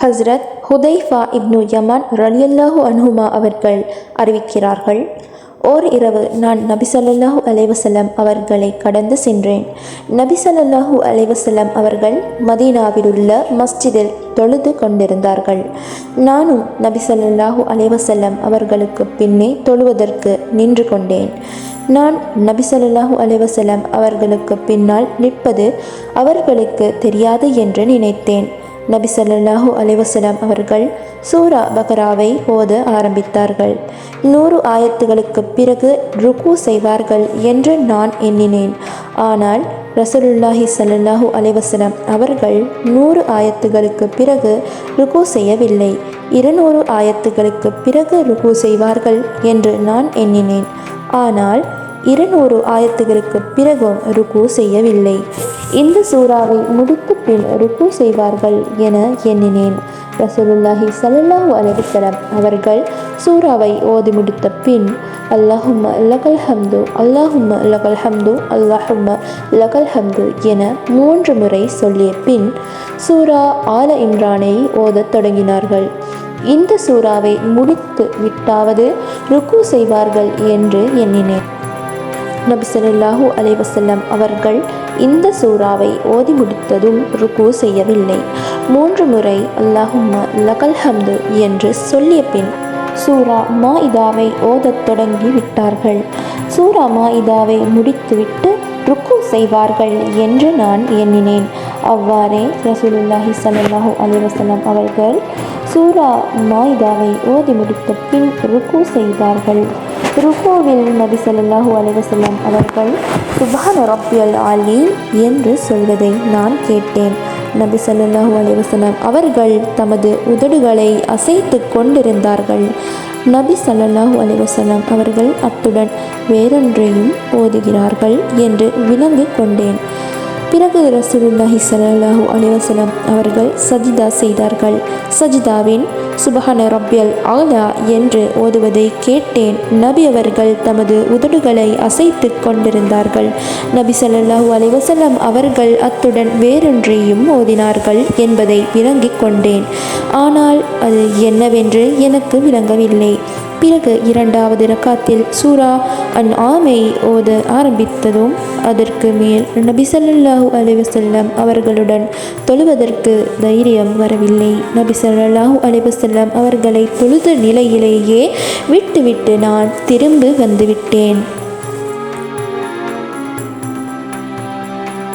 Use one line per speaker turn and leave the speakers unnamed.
ஹஸ்ரத் ஹுதைஃபா இப்னு யமான் ரலியல்லாஹு அன்ஹுமா அவர்கள் அறிவிக்கிறார்கள், ஓர் இரவு நான் நபி ஸல்லல்லாஹு அலைஹி வஸல்லம் அவர்களை கடந்து சென்றேன். நபி ஸல்லல்லாஹு அலைஹி வஸல்லம் அவர்கள் மதீனாவிலுள்ள மஸ்ஜிதில் தொழுது கொண்டிருந்தார்கள். நானும் நபி ஸல்லல்லாஹு அலைஹி வஸல்லம் அவர்களுக்கு பின்னே தொழுவதற்கு நின்று கொண்டேன். நான் நபி ஸல்லல்லாஹு அலைஹி வஸல்லம் அவர்களுக்கு பின்னால் நிற்பது அவர்களுக்கு தெரியாது என்று நினைத்தேன். நபி ஸல்லல்லாஹு அலைஹி வஸல்லம் அவர்கள் சூரா பக்ராவை ஓத ஆரம்பித்தார்கள். 100 ஆயத்துகளுக்கு பிறகு ருக்கு செய்வார்கள் என்று நான் எண்ணினேன். ஆனால் ரசூலுல்லாஹி ஸல்லல்லாஹு அலைஹி வஸல்லம் அவர்கள் 100 ஆயத்துகளுக்கு பிறகு ருக்கு செய்யவில்லை. 200 ஆயத்துகளுக்கு பிறகு ருக்கு செய்வார்கள் என்று நான் எண்ணினேன். ஆனால் 200 ஆயத்துகளுக்கு பிறகும் ருக்கு செய்யவில்லை. இந்த சூறாவை முடித்து பின் ருக்கு செய்வார்கள் என எண்ணினேன். ரசூலுல்லாஹி ஸல்லல்லாஹு அலைஹி வஸல்லம் அவர்கள் சூறாவை ஓதி முடித்த பின் அல்லாஹும்ம லகல் ஹம்து, அல்லாஹும்ம லகல் ஹம்து, அல்லாஹும்ம லகல் ஹம்து என 3 முறை சொல்லிய பின் சூரா ஆல இம்ரானை ஓதத் தொடங்கினார்கள். இந்த சூறாவை முடித்து விட்டாவது ருக்கு செய்வார்கள் என்று எண்ணினேன். நபி ஸல்லல்லாஹு அலைஹி வஸல்லம் அவர்கள் இந்த சூறாவை ஓதி முடித்ததும் ருக்கு செய்யவில்லை. 3 முறை அல்லாஹும்ம லகல் ஹம்து என்று சொல்லிய பின் சூரா மாஇதாவை ஓதத் தொடங்கி விட்டார்கள். சூரா மாஇதாவை முடித்துவிட்டு ருக்கு செய்வார்கள் என்று நான் எண்ணினேன். அவ்வாறே ரசூலுல்லாஹி ஸல்லல்லாஹு அலைஹி வஸல்லம் அவர்கள் சூரா மாஇதாவை ஓதி முடித்த பின் ருக்கு செய்தார்கள். ருக்குவில் நபி ஸல்லல்லாஹு அலைஹி வஸல்லம் அவர்கள் சுப்ஹான ரப்பியல் அலீம் என்று சொல்வதை நான் கேட்டேன். நபி ஸல்லல்லாஹு அலைஹி வஸல்லம் அவர்கள் தமது உதடுகளை அசைத்து கொண்டிருந்தார்கள். நபி ஸல்லல்லாஹு அலைஹி வஸல்லம் அவர்கள் அத்துடன் வேறொன்றையும் ஓதுகிறார்கள் என்று விளங்கி கொண்டேன். பிறகு ரசூலுல்லாஹி ஸல்லல்லாஹு அலைஹி வஸல்லம் அவர்கள் சஜிதா செய்தார்கள். சஜிதாவின் சுப்ஹான ரப்பியல் ஆலா என்று ஓதுவதை கேட்டேன். நபி அவர்கள் தமது உதடுகளை அசைத்து கொண்டிருந்தார்கள். நபி ஸல்லல்லாஹு அலைஹி வஸல்லம் அவர்கள் அத்துடன் வேறொன்றையும் ஓதினார்கள் என்பதை விளங்கிக் கொண்டேன். ஆனால் அது என்னவென்று எனக்கு விளங்கவில்லை. பிறகு 2வது ரக்காத்தில் சூரா அன் ஆமை ஓத ஆரம்பித்ததும் அதற்கு மேல் நபி ஸல்லல்லாஹு அலைஹி வஸல்லம் அவர்களுடன் தொழுவதற்கு தைரியம் வரவில்லை. நபி ஸல்லல்லாஹு அலைஹி வஸல்லம் அவர்களை தொழுத நிலையிலேயே விட்டுவிட்டு நான் திரும்பி வந்துவிட்டேன்.